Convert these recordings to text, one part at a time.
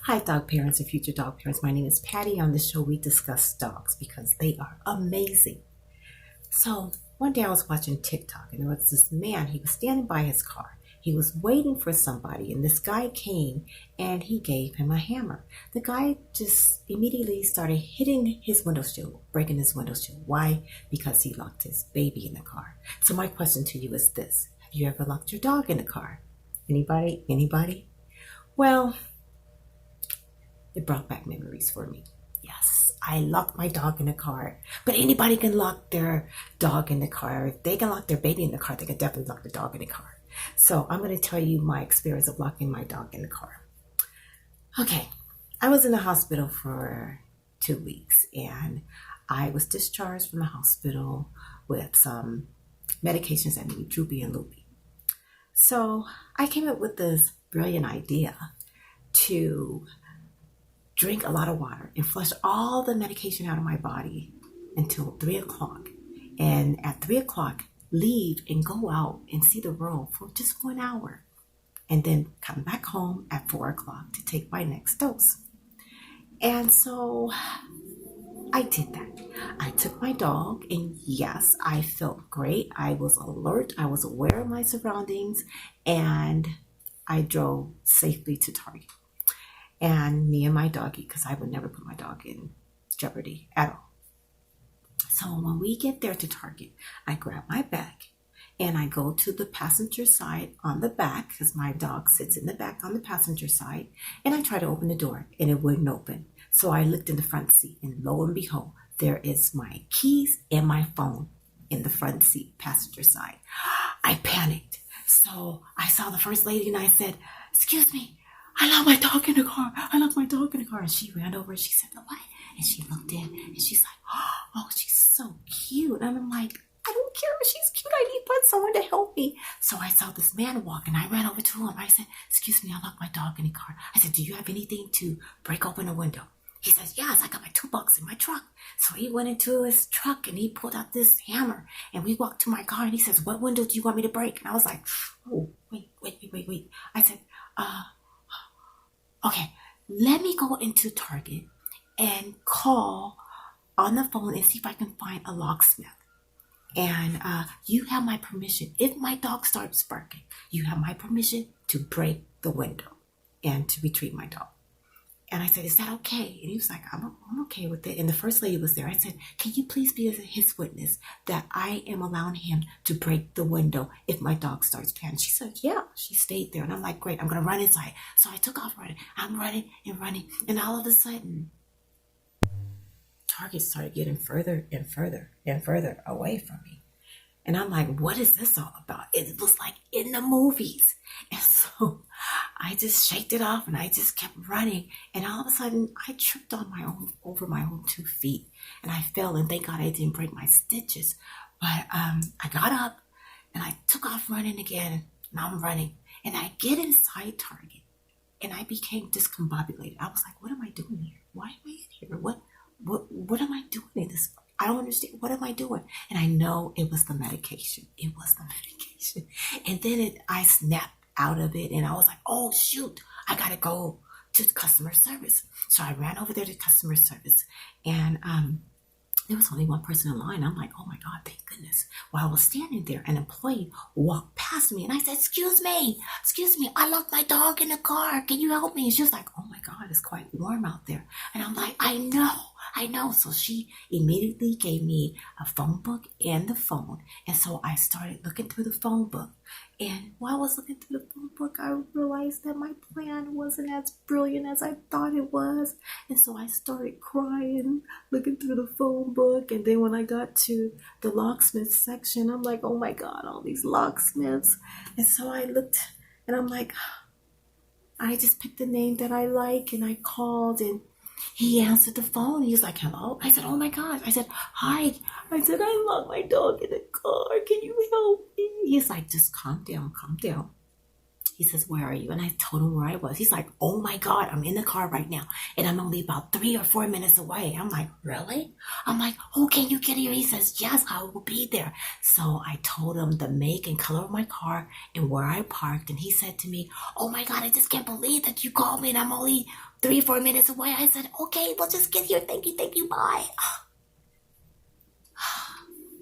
Hi, dog parents and future dog parents. My name is Patty. On this show, we discuss dogs because they are amazing. So, one day I was watching TikTok and there was this man. He was standing by his car. He was waiting for somebody, and this guy came and he gave him a hammer. The guy just immediately started hitting his window shield, breaking his window shield. Why? Because he locked his baby in the car. So, my question to you is this: have you ever locked your dog in the car? Anybody? Anybody? Well, it brought back memories for me. Yes, I locked my dog in the car. But anybody can lock their dog in the car. If they can lock their baby in the car, they can definitely lock the dog in the car. So I'm going to tell you my experience of locking my dog in the car. Okay, I was in the hospital for 2 weeks and I was discharged from the hospital with some medications that made me droopy and loopy. So I came up with this brilliant idea to drink a lot of water and flush all the medication out of my body until 3 o'clock. And at 3 o'clock, leave and go out and see the world for just 1 hour. And then come back home at 4 o'clock to take my next dose. And so I did that. I took my dog, and yes, I felt great. I was alert. I was aware of my surroundings, and I drove safely to Target. And me and my doggy, because I would never put my dog in jeopardy at all. So when we get there to Target, I grab my bag and I go to the passenger side on the back, because my dog sits in the back on the passenger side, and I try to open the door and it wouldn't open. So I looked in the front seat, and lo and behold, there is my keys and my phone in the front seat, passenger side. I panicked. So I saw the first lady and I said, "Excuse me, I locked my dog in the car. I locked my dog in the car." And she ran over and she said, "What?" And she looked in and she's like, "Oh, she's so cute." And I'm like, "I don't care if she's cute. I need someone to help me." So I saw this man walk and I ran over to him. I said, "Excuse me, I locked my dog in the car." I said, "Do you have anything to break open a window?" He says, "Yes, I got my toolbox in my truck." So he went into his truck and he pulled out this hammer and we walked to my car and he says, "What window do you want me to break?" And I was like, "Oh, wait. I said, okay, let me go into Target and call on the phone and see if I can find a locksmith. And you have my permission. If my dog starts barking, you have my permission to break the window and to retrieve my dog." And I said, "Is that okay?" And he was like, I'm okay with it." And the first lady was there. I said, "Can you please be his witness that I am allowing him to break the window if my dog starts panting?" She said, "Yeah." She stayed there. And I'm like, "Great, I'm going to run inside." So I took off running. I'm running and running. And all of a sudden, Target started getting further and further and further away from me. And I'm like, "What is this all about?" It was like in the movies. And so I just shaked it off and I just kept running. And all of a sudden I tripped on over my own 2 feet. And I fell, and thank God I didn't break my stitches. But I got up and I took off running again. And I'm running. And I get inside Target. And I became discombobulated. I was like, "What am I doing here? Why am I in here? What am I doing in this? I don't understand. What am I doing?" And I know it was the medication. It was the medication. And then I snapped out of it and I was like, "Oh, shoot, I got to go to customer service." So I ran over there to customer service, and there was only one person in line. I'm like, "Oh my God, thank goodness." While I was standing there, an employee walked past me and I said, excuse me, "I locked my dog in the car. Can you help me?" And she was like, "Oh my God, it's quite warm out there." And I'm like, I know. So she immediately gave me a phone book and the phone. And so I started looking through the phone book. And while I was looking through the phone book, I realized that my plan wasn't as brilliant as I thought it was. And so I started crying, looking through the phone book. And then when I got to the locksmith section, I'm like, "Oh my God, all these locksmiths." And so I looked and I'm like, I just picked a name that I like and I called, and he answered the phone. He was like, "Hello?" I said, "Oh my God." I said, "Hi." I said, "I locked my dog in the car. Can you help me?" He's like, "Just calm down. He says, where are you? And I told him where I was. He's like, oh my God, I'm in the car right now. And I'm only about 3 or 4 minutes away. I'm like, really? I'm like, oh, can you get here? He says, yes, I will be there. So I told him the make and color of my car and where I parked. And he said to me, oh my God, I just can't believe that you called me and I'm only 3 or 4 minutes away. I said, okay, we'll just get here. Thank you, bye.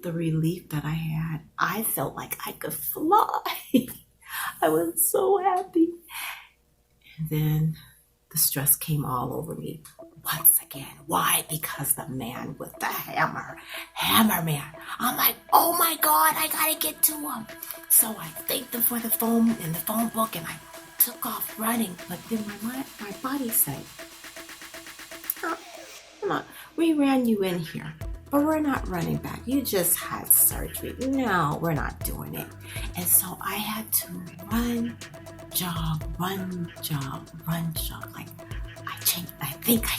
The relief that I had, I felt like I could fly. I was so happy. And then the stress came all over me once again. Why? Because the man with the hammer man. I'm like, oh my God, I gotta get to him. So I thanked him for the phone and the phone book, and I took off running. But then my body said, oh, come on, we ran you in here, but we're not running back. You just had surgery. No, we're not doing it. And so I had to run, jog. Like I think I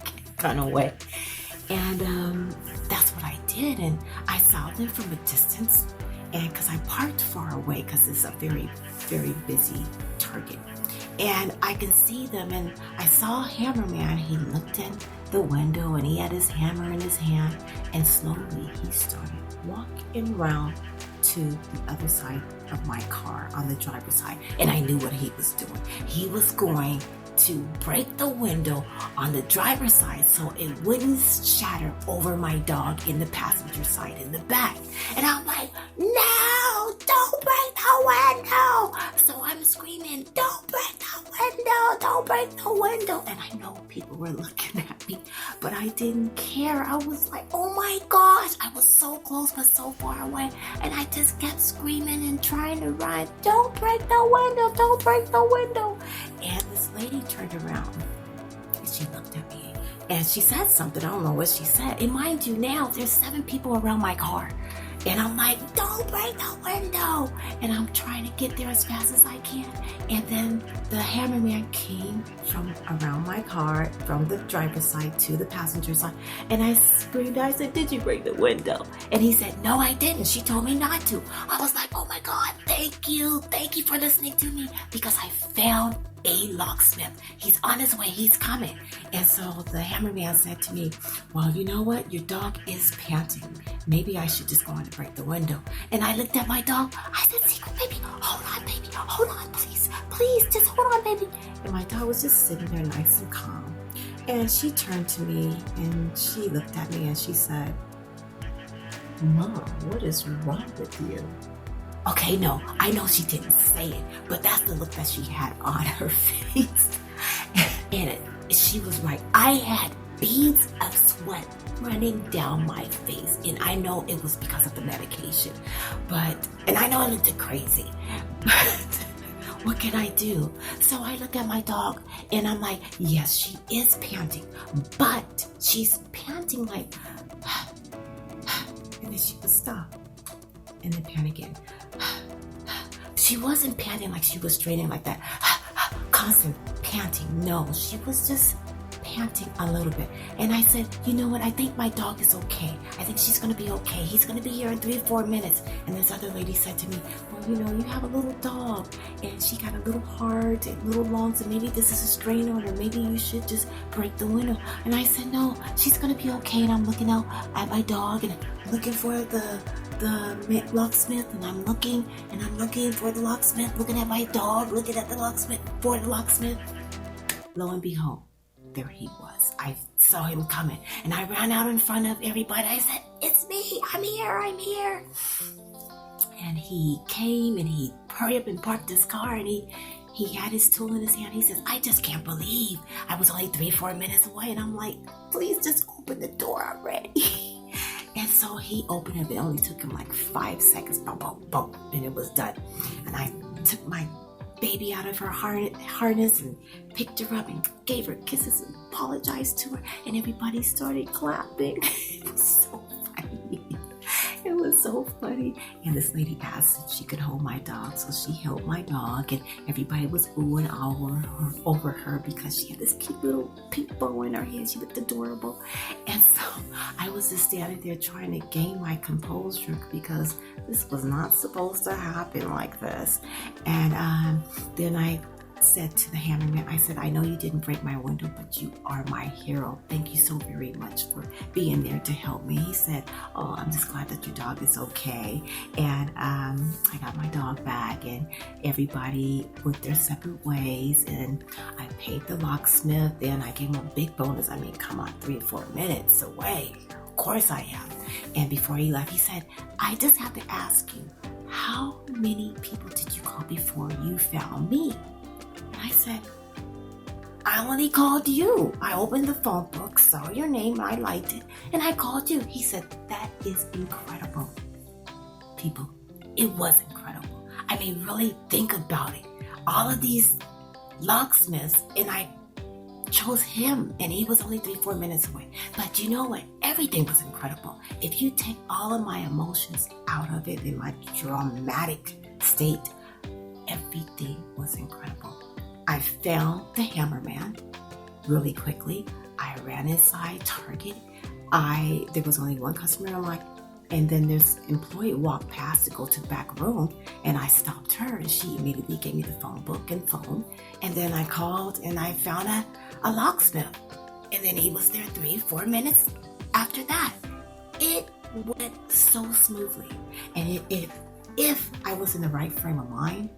can run away. And that's what I did. And I saw them from a distance. And because I parked far away, because it's a very, very busy Target. And I can see them, and I saw a hammerman. He looked in the window and he had his hammer in his hand, and slowly he started walking around to the other side of my car on the driver's side. And I knew what he was doing. He was going to break the window on the driver's side so it wouldn't shatter over my dog in the passenger side in the back. And I'm like, no, don't break the window. So I'm screaming, don't break the window, don't break the window. And I know people were looking at me, but I didn't care. I was like, oh my gosh, I was so close but so far away. And I just kept screaming and trying to run, don't break the window, don't break the window. And this lady turned around and she looked at me and she said something. I don't know what she said. And mind you, now there's 7 people around my car. And I'm like, don't break the window. And I'm trying to get there as fast as I can. And then the hammerman came from around my car, from the driver's side to the passenger side. And I screamed, I said, did you break the window? And he said, no, I didn't. She told me not to. I was like, oh my God, thank you. Thank you for listening to me, because I found a locksmith. He's on his way. He's coming. And so the hammerman said to me, well, you know what? Your dog is panting. Maybe I should just go on and break the window. And I looked at my dog. I said, Secret, baby, hold on, baby. Hold on, please. Please, just hold on, baby. And my dog was just sitting there nice and calm. And she turned to me and she looked at me and she said, Mom, what is wrong with you? Okay, no, I know she didn't say it, but that's the look that she had on her face. And she was right. I had beads of sweat running down my face, and I know it was because of the medication. And I know I looked crazy, but what can I do? So I look at my dog, and I'm like, yes, she is panting, but she's panting like, and then she would stop, and then pant again. She wasn't panting like she was straining like that, constant panting. No, she was just panting a little bit. And I said, you know what? I think my dog is okay. I think she's going to be okay. He's going to be here in 3 or 4 minutes. And this other lady said to me, well, you know, you have a little dog and she got a little heart and little lungs, and maybe this is a strain on her. Maybe you should just break the window. And I said, no, she's going to be okay. And I'm looking out at my dog and looking for the locksmith, and I'm looking for the locksmith, looking at my dog, looking at the locksmith, for the locksmith. Lo and behold, there he was. I saw him coming, and I ran out in front of everybody. I said, it's me, I'm here. And he came and he hurried up and parked his car, and he had his tool in his hand. He says, I just can't believe I was only 3 or 4 minutes away. And I'm like, please just open the door already. And so he opened it. It only took him like 5 seconds, boom, boom, boom, and it was done. And I took my baby out of her harness and picked her up and gave her kisses and apologized to her. And everybody started clapping. It was so funny. It was so funny. And this lady asked if she could hold my dog. So she held my dog, and everybody was oohing over her because she had this cute little pink bow in her head. She looked adorable. And so I was just standing there trying to gain my composure because this was not supposed to happen like this. And then I said to the hammerman, I said, I know you didn't break my window, but you are my hero. Thank you so very much for being there to help me. He said, oh, I'm just glad that your dog is okay. And I got my dog back, and everybody went their separate ways, and I paid the locksmith, and I gave him a big bonus. I mean, come on, 3 or 4 minutes away. Of course I am. And before he left, he said, I just have to ask you, how many people did you call before you found me? I said, I only called you. I opened the phone book, saw your name, I liked it, and I called you. He said, that is incredible. People, it was incredible. I mean, really think about it. All of these locksmiths, and I chose him, and he was only 3 or 4 minutes away. But you know what? Everything was incredible. If you take all of my emotions out of it in my dramatic state, everything was incredible. I found the hammerman really quickly. I ran inside Target. There was only one customer in line, and then this employee walked past to go to the back room, and I stopped her, and she immediately gave me the phone book and phone. And then I called, and I found a locksmith, and then he was there 3 or 4 minutes after that. It went so smoothly, and if I was in the right frame of mind,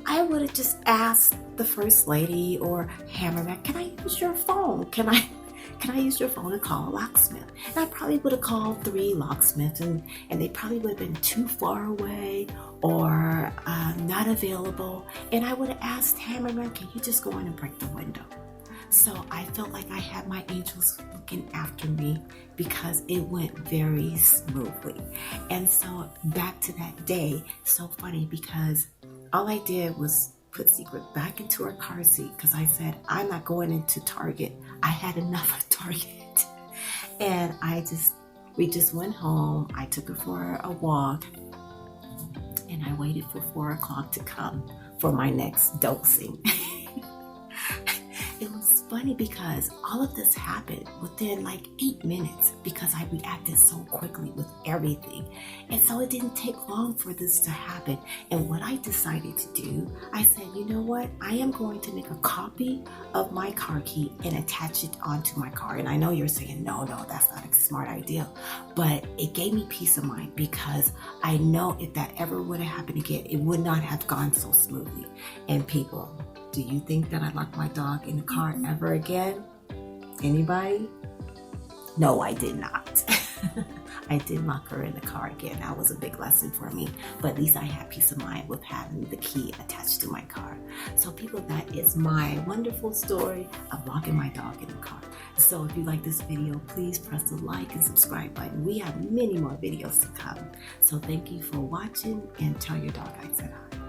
I would have just asked the first lady or hammerman, can I use your phone? Can I use your phone to call a locksmith? And I probably would have called 3 locksmiths, and they probably would have been too far away or not available. And I would have asked hammerman, can you just go in and break the window? So I felt like I had my angels looking after me because it went very smoothly. And so back to that day, so funny because all I did was put Secret back into her car seat because I said, I'm not going into Target. I had enough of Target. And we just went home. I took her for a walk, and I waited for 4 o'clock to come for my next dosing. It was funny because all of this happened within like 8 minutes because I reacted so quickly with everything. And so it didn't take long for this to happen. And what I decided to do, I said, you know what? I am going to make a copy of my car key and attach it onto my car. And I know you're saying, no, that's not a smart idea. But it gave me peace of mind because I know if that ever would have happened again, it would not have gone so smoothly. And people, do you think that I locked my dog in the car ever again? Anybody? No, I did not. I didn't lock her in the car again. That was a big lesson for me. But at least I had peace of mind with having the key attached to my car. So people, that is my wonderful story of locking my dog in the car. So if you like this video, please press the like and subscribe button. We have many more videos to come. So thank you for watching, and tell your dog I said hi.